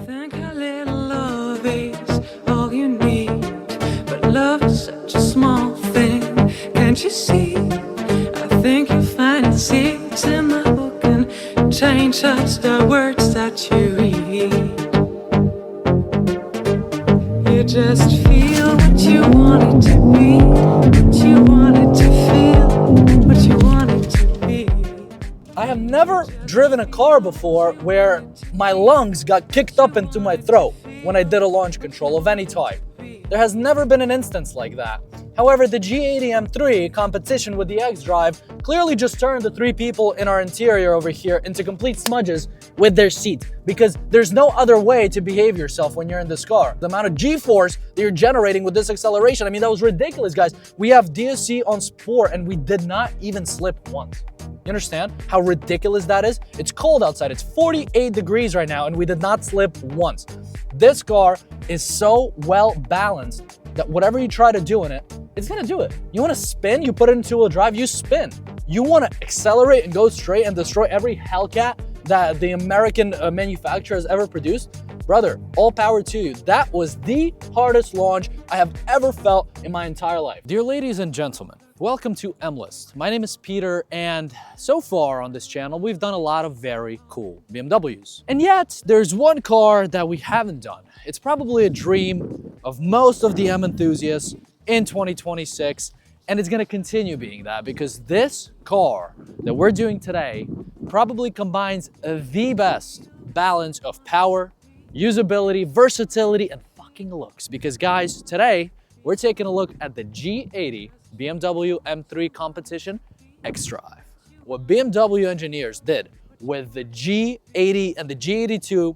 think a little love is all you need, but love is such a small thing, can't you see? I think you'll find the seeds in the book and change just the words that you read. You just feel what you want it to be, what you want it to feel, what you want it to be. I have never driven a car before where my lungs got kicked up into my throat when I did a launch control of any type. There has never been an instance like that. However, the G80 M3 competition with the xDrive clearly just turned the three people in our interior over here into complete smudges with their seat, because there's no other way to behave yourself when you're in this car. The amount of G-force that you're generating with this acceleration, I mean, that was ridiculous, guys. We have DSC on Sport and we did not even slip once. You understand how ridiculous that is? It's cold outside. It's 48 degrees right now and we did not slip once. This car is so well balanced that whatever you try to do in it, it's gonna do it. You wanna spin, you put it in two-wheel drive, you spin. You wanna accelerate and go straight and destroy every Hellcat that the American manufacturer has ever produced, brother, all power to you. That was the hardest launch I have ever felt in my entire life. Dear ladies and gentlemen, welcome to MList. My name is Peter, and so far on this channel, we've done a lot of very cool BMWs. And yet, there's one car that we haven't done. It's probably a dream of most of the M enthusiasts in 2026, and it's gonna continue being that because this car that we're doing today probably combines the best balance of power, usability, versatility, and fucking looks. Because guys, today, we're taking a look at the G80 BMW M3 Competition xDrive. What BMW engineers did with the G80 and the G82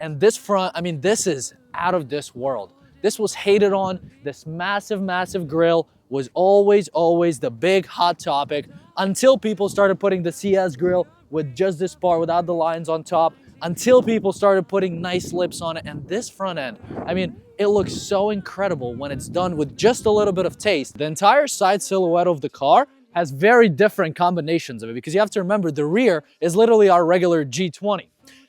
and this front, I mean, this is out of this world. This was hated on. This massive, massive grille was always the big hot topic until people started putting the CS grille with just this part without the lines on top, until people started putting nice lips on it. And this front end, I mean, it looks so incredible when it's done with just a little bit of taste. The entire side silhouette of the car has very different combinations of it because you have to remember the rear is literally our regular G20.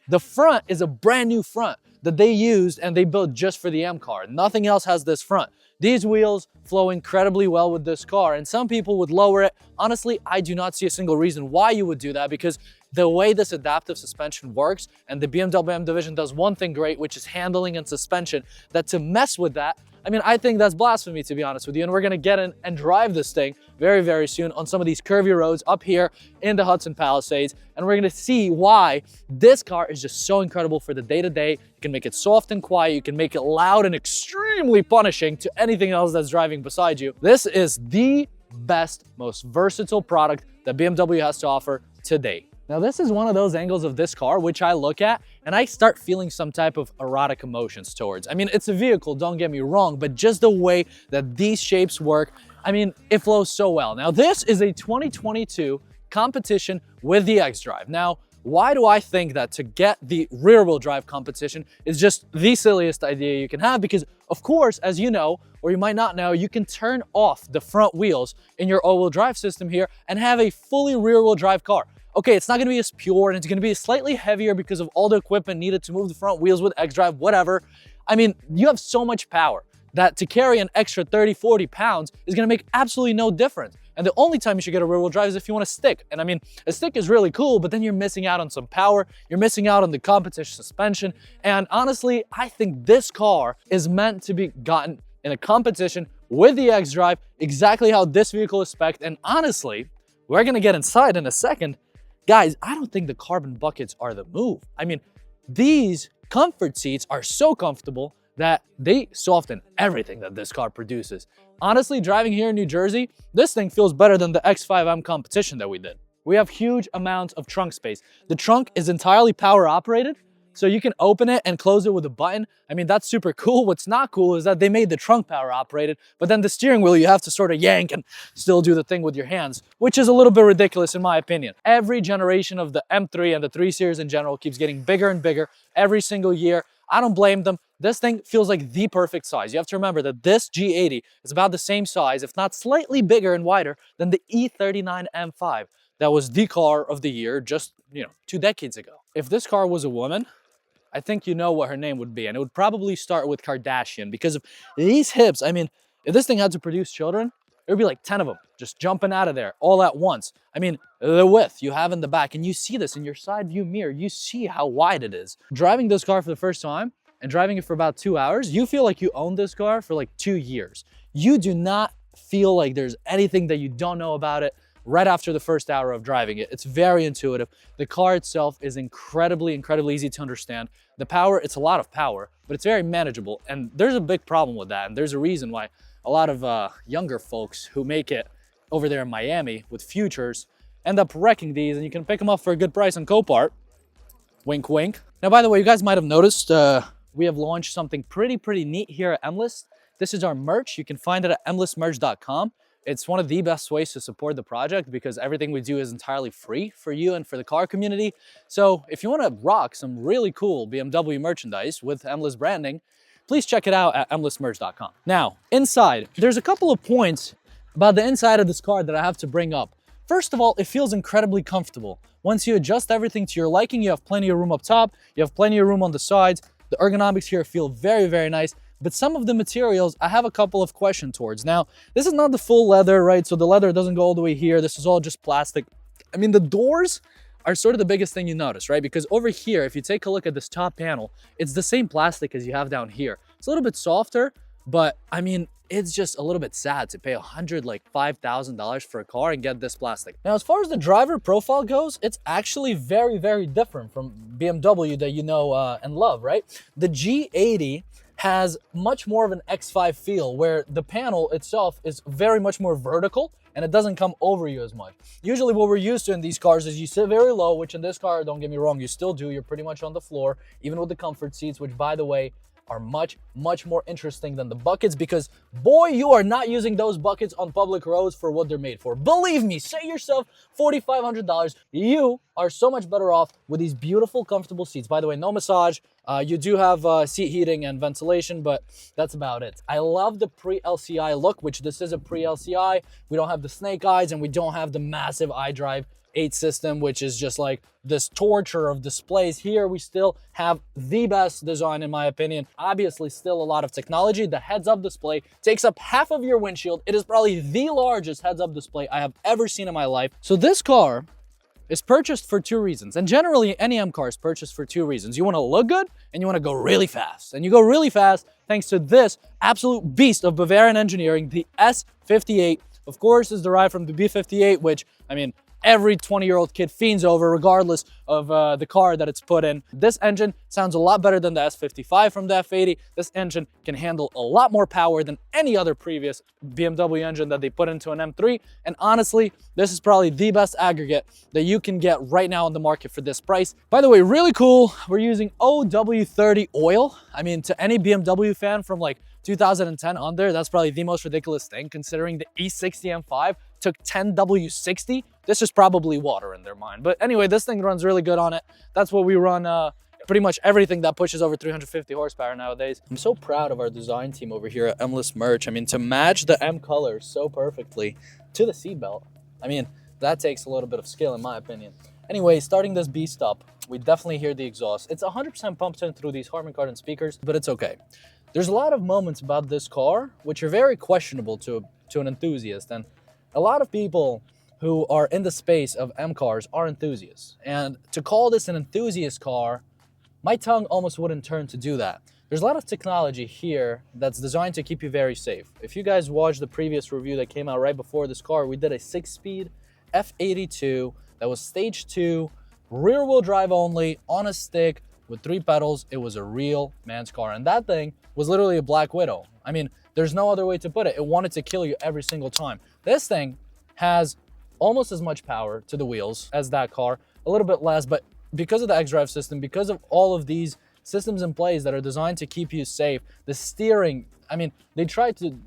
The front is a brand new front that they used and they built just for the M car. Nothing else has this front. These wheels flow incredibly well with this car, and some people would lower it. Honestly, I do not see a single reason why you would do that, because the way this adaptive suspension works, and the BMW M division does one thing great, which is handling and suspension, that to mess with that, I mean, I think that's blasphemy, to be honest with you. And we're gonna get in and drive this thing very, very soon on some of these curvy roads up here in the Hudson Palisades. And we're gonna see why this car is just so incredible for the day-to-day. You can make it soft and quiet. You can make it loud and extremely punishing to anything else that's driving beside you. This is the best, most versatile product that BMW has to offer today. Now, this is one of those angles of this car which I look at and I start feeling some type of erotic emotions towards. I mean, it's a vehicle, don't get me wrong, but just the way that these shapes work, I mean, it flows so well. Now, this is a 2022 competition with the xDrive. Now, why do I think that to get the rear-wheel drive competition is just the silliest idea you can have? Because, of course, as you know, or you might not know, you can turn off the front wheels in your all-wheel drive system here and have a fully rear-wheel drive car. Okay, it's not gonna be as pure and it's gonna be slightly heavier because of all the equipment needed to move the front wheels with xDrive, whatever. I mean, you have so much power that to carry an extra 30, 40 pounds is gonna make absolutely no difference. And the only time you should get a rear-wheel drive is if you want a stick. And I mean, a stick is really cool, but then you're missing out on some power, you're missing out on the competition suspension. And honestly, I think this car is meant to be gotten in a competition with the xDrive, exactly how this vehicle is spec'd. And honestly, we're gonna get inside in a second. Guys, I don't think the carbon buckets are the move. I mean, these comfort seats are so comfortable that they soften everything that this car produces. Honestly, driving here in New Jersey, this thing feels better than the X5M competition that we did. We have huge amounts of trunk space. The trunk is entirely power operated, so you can open it and close it with a button. I mean, that's super cool. What's not cool is that they made the trunk power operated, but then the steering wheel, you have to sort of yank and still do the thing with your hands, which is a little bit ridiculous in my opinion. Every generation of the M3 and the 3 Series in general keeps getting bigger and bigger every single year. I don't blame them. This thing feels like the perfect size. You have to remember that this G80 is about the same size, if not slightly bigger and wider than the E39 M5. That was the car of the year just, 2 decades ago. If this car was a woman, I think you know what her name would be, and it would probably start with Kardashian because of these hips. I mean, if this thing had to produce children, it would be like 10 of them just jumping out of there all at once. I mean, the width you have in the back, and you see this in your side view mirror, you see how wide it is. Driving this car for the first time and driving it for about 2 hours, you feel like you own this car for like 2 years. You do not feel like there's anything that you don't know about it right after the first hour of driving it. It's very intuitive. The car itself is incredibly easy to understand. The power, it's a lot of power, but it's very manageable. And there's a big problem with that. And there's a reason why a lot of younger folks who make it over there in Miami with futures end up wrecking these, and you can pick them up for a good price on Copart. Wink, wink. Now, by the way, you guys might have noticed we have launched something pretty neat here at MList. This is our merch. You can find it at mlistmerch.com. It's one of the best ways to support the project because everything we do is entirely free for you and for the car community. So if you want to rock some really cool BMW merchandise with MList branding, please check it out at mlistmerch.com. Now, inside, there's a couple of points about the inside of this car that I have to bring up. First of all, it feels incredibly comfortable. Once you adjust everything to your liking, you have plenty of room up top, you have plenty of room on the sides. The ergonomics here feel very nice. But some of the materials, I have a couple of questions towards. Now, this is not the full leather, right? So the leather doesn't go all the way here. This is all just plastic. I mean, the doors are sort of the biggest thing you notice, right? Because over here, if you take a look at this top panel, it's the same plastic as you have down here. It's a little bit softer, but I mean, it's just a little bit sad to pay $5,000 for a car and get this plastic. Now, as far as the driver profile goes, it's actually very different from BMW that you know and love, right? The G80 has much more of an X5 feel, where the panel itself is very much more vertical and it doesn't come over you as much. Usually what we're used to in these cars is you sit very low, which in this car, don't get me wrong, you still do. You're pretty much on the floor, even with the comfort seats, which, by the way, are much more interesting than the buckets, because boy, you are not using those buckets on public roads for what they're made for. Believe me, save yourself $4,500. You are so much better off with these beautiful, comfortable seats. By the way, no massage. You do have seat heating and ventilation, but that's about it. I love the pre-LCI look, which this is a pre-LCI. We don't have the snake eyes, and we don't have the massive iDrive 8 system, which is just like this torture of displays. Here we still have the best design, in my opinion. Obviously still a lot of technology. The heads-up display takes up half of your windshield. It is probably the largest heads-up display I have ever seen in my life. So this car is purchased for 2 reasons, and generally any M car is purchased for 2 reasons. You want to look good and you want to go really fast, and you go really fast thanks to this absolute beast of Bavarian engineering, the S58. Of course, is derived from the B58, which, I mean, every 20-year-old kid fiends over, regardless of the car that it's put in. This engine sounds a lot better than the S55 from the F80. This engine can handle a lot more power than any other previous BMW engine that they put into an M3. And honestly, this is probably the best aggregate that you can get right now on the market for this price. By the way, really cool, we're using OW30 oil. I mean, to any BMW fan from like 2010 on there, that's probably the most ridiculous thing, considering the E60 M5 took 10W60. This is probably water in their mind. But anyway, this thing runs really good on it. That's what we run pretty much everything that pushes over 350 horsepower nowadays. I'm so proud of our design team over here at MList Merch. I mean, to match the M colors so perfectly to the seatbelt, I mean, that takes a little bit of skill in my opinion. Anyway, starting this beast up, we definitely hear the exhaust. It's 100% pumped in through these Harman Kardon speakers, but it's okay. There's a lot of moments about this car which are very questionable to an enthusiast, and a lot of people who are in the space of M cars are enthusiasts. And to call this an enthusiast car, my tongue almost wouldn't turn to do that. There's a lot of technology here that's designed to keep you very safe. If you guys watched the previous review that came out right before this car, we did a 6-speed F82 that was stage 2, rear-wheel drive only, on a stick, with 3 pedals. It was a real man's car. And that thing was literally a Black Widow. I mean, there's no other way to put it. It wanted to kill you every single time. This thing has almost as much power to the wheels as that car, a little bit less, but because of the xDrive system, because of all of these systems in place that are designed to keep you safe, the steering, I mean, they tried to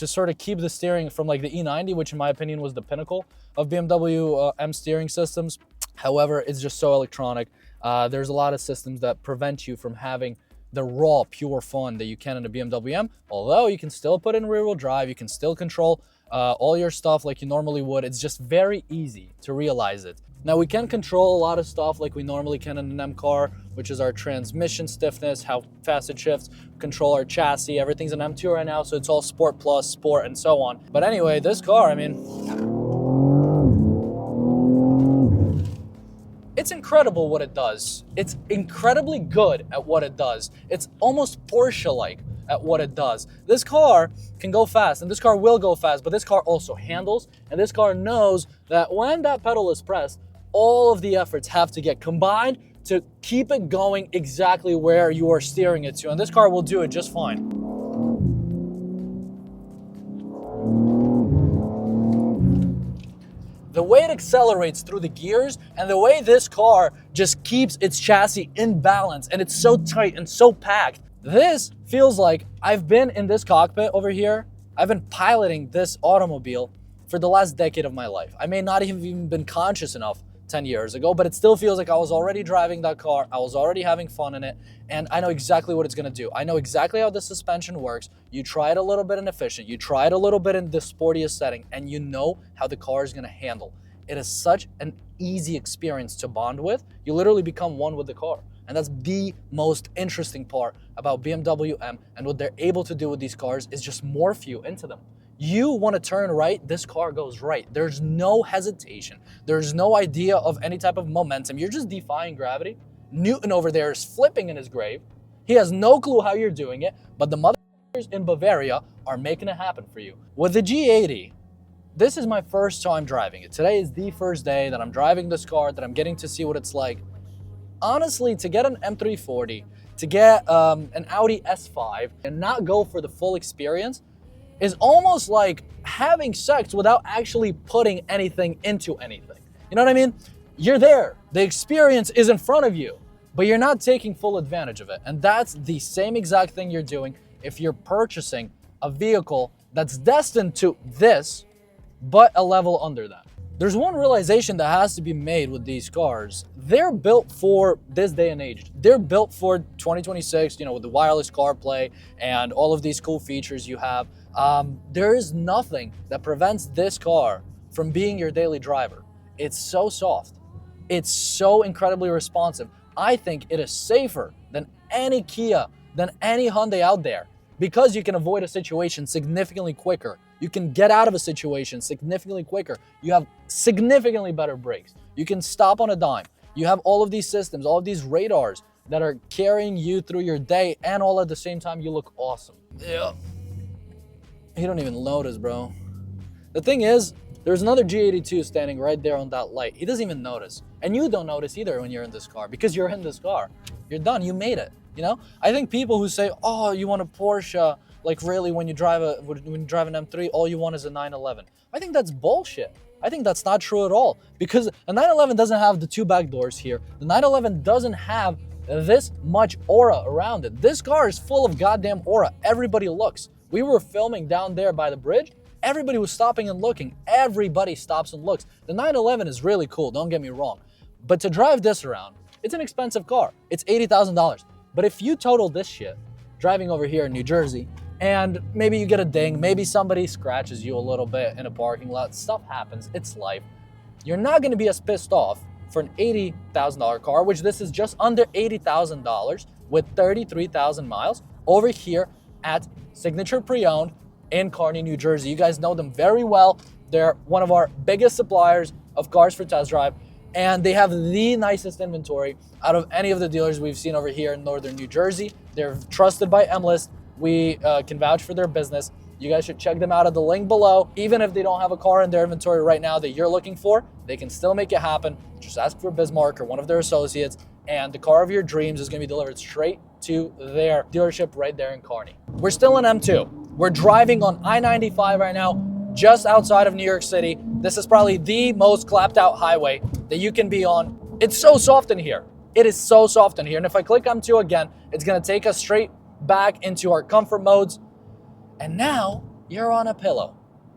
sort of keep the steering from like the E90, which in my opinion was the pinnacle of BMW M steering systems. However, it's just so electronic. There's a lot of systems that prevent you from having the raw, pure fun that you can in a BMW M, although you can still put in rear-wheel drive, you can still control all your stuff like you normally would. It's just very easy to realize it. Now, we can control a lot of stuff like we normally can in an M car which is our transmission stiffness, how fast it shifts, control our chassis. Everything's an M2 right now, so it's all Sport Plus, Sport, and so on. But anyway, this car, I mean, it's incredible what it does. It's incredibly good at what it does. It's almost Porsche-like at what it does. This car can go fast, and this car will go fast, but this car also handles, and this car knows that when that pedal is pressed, all of the efforts have to get combined to keep it going exactly where you are steering it to, and this car will do it just fine. The way it accelerates through the gears and the way this car just keeps its chassis in balance, and it's so tight and so packed. This feels like I've been in this cockpit over here. I've been piloting this automobile for the last decade of my life. I may not have even been conscious enough 10 years ago, but it still feels like I was already driving that car. I was already having fun in it, and I know exactly what it's gonna do. I know exactly how the suspension works. You try it a little bit in efficient, you try it a little bit in the sportiest setting, and you know how the car is gonna handle. It is such an easy experience to bond with. You literally become one with the car. And that's the most interesting part about BMW M, and what they're able to do with these cars is just morph you into them. You want to turn right, this car goes right. There's no hesitation. There's no idea of any type of momentum. You're just defying gravity. Newton over there is flipping in his grave. He has no clue how you're doing it, but the motherfuckers in Bavaria are making it happen for you. With the G80, this is my first time driving it. Today is the first day that I'm driving this car, that I'm getting to see what it's like. Honestly, to get an M340, to get an Audi S5 and not go for the full experience is almost like having sex without actually putting anything into anything. You know what I mean? You're there. The experience is in front of you, but you're not taking full advantage of it. And that's the same exact thing you're doing if you're purchasing a vehicle that's destined to this, but a level under that. There's one realization that has to be made with these cars. They're built for this day and age. They're built for 2026, you know, with the wireless CarPlay and all of these cool features you have. There is nothing that prevents this car from being your daily driver. It's so soft. It's so incredibly responsive. I think it is safer than any Kia, than any Hyundai out there, because you can avoid a situation significantly quicker. You can get out of a situation significantly quicker. You have significantly better brakes. You can stop on a dime. You have all of these systems, all of these radars that are carrying you through your day, and all at the same time you look awesome. Yeah. You don't even notice, bro. The thing is, there's another G82 standing right there on that light. He doesn't even notice. And you don't notice either when you're in this car, because you're in this car. You're done, you made it, you know? I think people who say, oh, you want a Porsche, like really when you drive an M3, all you want is a 911. I think that's bullshit. I think that's not true at all, because a 911 doesn't have the two back doors here. The 911 doesn't have this much aura around it. This car is full of goddamn aura. Everybody looks. We were filming down there by the bridge. Everybody was stopping and looking. Everybody stops and looks. The 911 is really cool, don't get me wrong. But to drive this around, it's an expensive car. It's $80,000. But if you total this shit, driving over here in New Jersey, and maybe you get a ding, maybe somebody scratches you a little bit in a parking lot, stuff happens, it's life. You're not gonna be as pissed off for an $80,000 car, which this is just under $80,000 with 33,000 miles over here at Signature Pre-Owned in Kearney, New Jersey. You guys know them very well. They're one of our biggest suppliers of cars for test drive, and they have the nicest inventory out of any of the dealers we've seen over here in northern New Jersey. They're trusted by MList. We can vouch for their business. You guys should check them out at the link below. Even if they don't have a car in their inventory right now that you're looking for, they can still make it happen. Just ask for Bismarck or one of their associates, and the car of your dreams is gonna be delivered straight to their dealership right there in Kearney. We're still in M2. We're driving on I-95 right now, just outside of New York City. This is probably the most clapped out highway that you can be on. It's so soft in here. It is so soft in here. And if I click M2 again, it's gonna take us straight back into our comfort modes. And now you're on a pillow.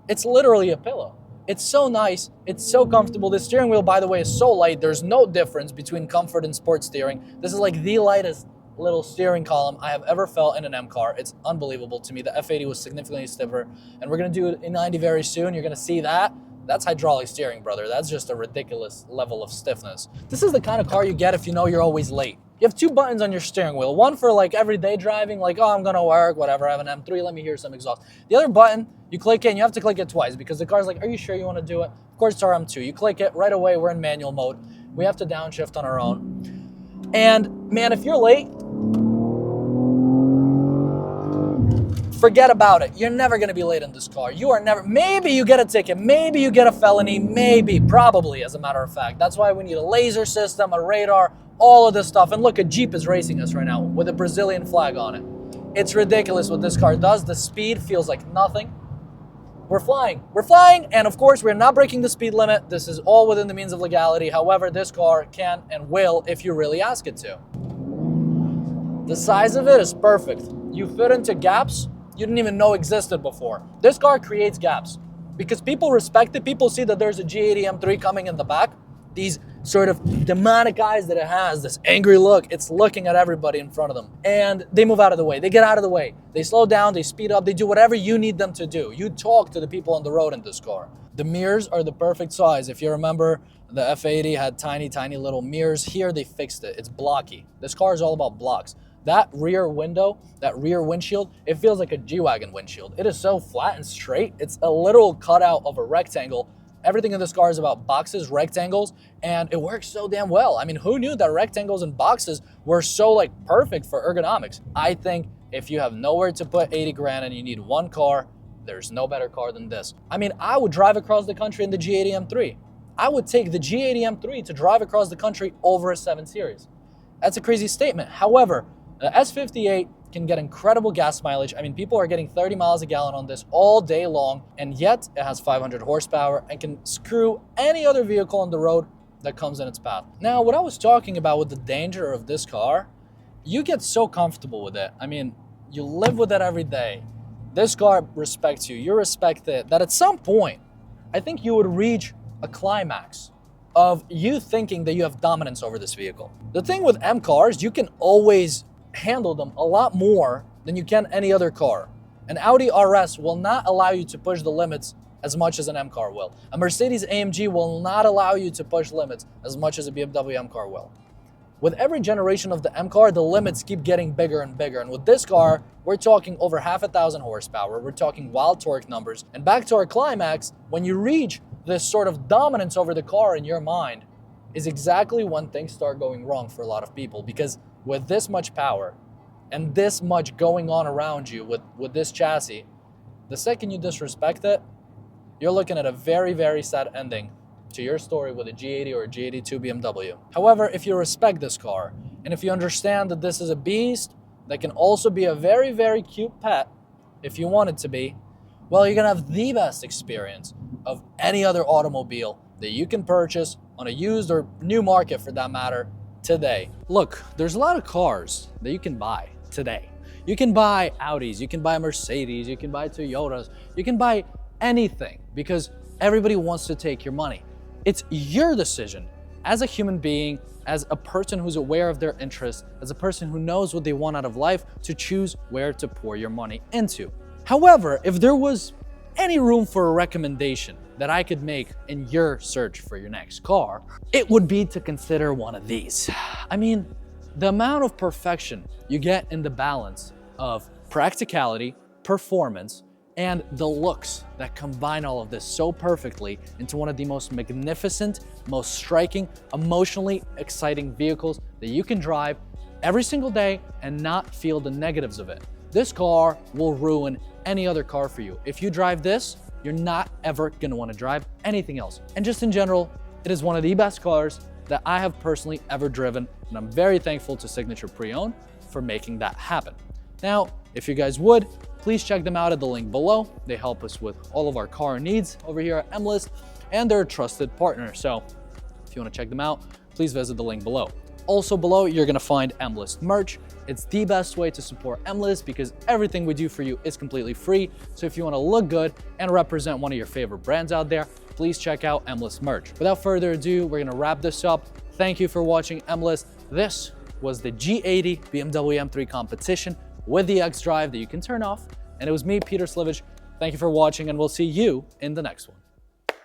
It's literally a pillow. It's so nice. It's so comfortable. The steering wheel, by the way, is so light. There's no difference between comfort and sport steering. This is like the lightest little steering column I have ever felt in an M car. It's unbelievable to me. The F80 was significantly stiffer, and we're gonna do it in 90 very soon. You're gonna see that. That's hydraulic steering, brother. That's just a ridiculous level of stiffness. This is the kind of car you get if you know you're always late. You have two buttons on your steering wheel. One for like everyday driving, like, oh, I'm gonna work, whatever, I have an M3, let me hear some exhaust. The other button, you click it, and you have to click it twice because the car's like, are you sure you wanna do it? Of course, it's our M2. You click it, right away, we're in manual mode. We have to downshift on our own. And man, if you're late, forget about it. You're never gonna be late in this car. You are never, maybe you get a ticket, maybe you get a felony, maybe, probably, as a matter of fact. That's why we need a laser system, a radar, all of this stuff. And look, a Jeep is racing us right now with a Brazilian flag on it. It's ridiculous what this car does. The speed feels like nothing. We're flying, and of course, we're not breaking the speed limit. This is all within the means of legality. However, this car can and will if you really ask it to. The size of it is perfect. You fit into gaps you didn't even know existed before. This car creates gaps because people respect it. People see that there's a G80 M3 coming in the back. These sort of demonic eyes that it has, this angry look, it's looking at everybody in front of them. And they move out of the way. They get out of the way. They slow down, they speed up, they do whatever you need them to do. You talk to the people on the road in this car. The mirrors are the perfect size. If you remember, the F80 had tiny, tiny little mirrors. Here, they fixed it. It's blocky. This car is all about blocks. That rear window, that rear windshield, it feels like a G-Wagon windshield. It is so flat and straight. It's a literal cutout of a rectangle. Everything in this car is about boxes, rectangles, and it works so damn well. I mean, who knew that rectangles and boxes were so like perfect for ergonomics? I think if you have nowhere to put 80 grand and you need one car, there's no better car than this. I mean, I would drive across the country in the G80 M3. I would take the G80 M3 to drive across the country over a 7 Series. That's a crazy statement. However, the S58 can get incredible gas mileage. I mean, people are getting 30 miles a gallon on this all day long, and yet it has 500 horsepower and can screw any other vehicle on the road that comes in its path. Now, what I was talking about with the danger of this car, you get so comfortable with it. I mean, you live with it every day. This car respects you. You respect it. That at some point, I think you would reach a climax of you thinking that you have dominance over this vehicle. The thing with M cars, you can always handle them a lot more than you can any other car. An Audi RS will not allow you to push the limits as much as an M car will. A Mercedes AMG will not allow you to push limits as much as a BMW M car will. With every generation of the M car, the limits keep getting bigger and bigger. And with this car, we're talking over 5,000 horsepower. We're talking wild torque numbers. And back to our climax, when you reach this sort of dominance over the car in your mind, is exactly when things start going wrong for a lot of people. Because with this much power and this much going on around you with this chassis, the second you disrespect it, you're looking at a very, very sad ending to your story with a G80 or a G82 BMW. However, if you respect this car, and if you understand that this is a beast that can also be a very, very cute pet, if you want it to be, well, you're gonna have the best experience of any other automobile that you can purchase on a used or new market for that matter today. Look, there's a lot of cars that you can buy today. You can buy Audis, you can buy Mercedes, you can buy Toyotas, you can buy anything because everybody wants to take your money. It's your decision as a human being, as a person who's aware of their interests, as a person who knows what they want out of life, to choose where to pour your money into. However, if there was any room for a recommendation that I could make in your search for your next car, it would be to consider one of these. I mean, the amount of perfection you get in the balance of practicality, performance, and the looks that combine all of this so perfectly into one of the most magnificent, most striking, emotionally exciting vehicles that you can drive every single day and not feel the negatives of it. This car will ruin any other car for you. If you drive this, you're not ever gonna wanna drive anything else. And just in general, it is one of the best cars that I have personally ever driven, and I'm very thankful to Signature Pre-Owned for making that happen. Now, if you guys would, please check them out at the link below. They help us with all of our car needs over here at MList, and they're a trusted partner. So if you wanna check them out, please visit the link below. Also below, you're gonna find MList merch. It's the best way to support MList because everything we do for you is completely free. So if you wanna look good and represent one of your favorite brands out there, please check out MList merch. Without further ado, we're gonna wrap this up. Thank you for watching MList. This was the G80 BMW M3 Competition with the xDrive that you can turn off. And it was me, Peter Slivich. Thank you for watching, and we'll see you in the next one.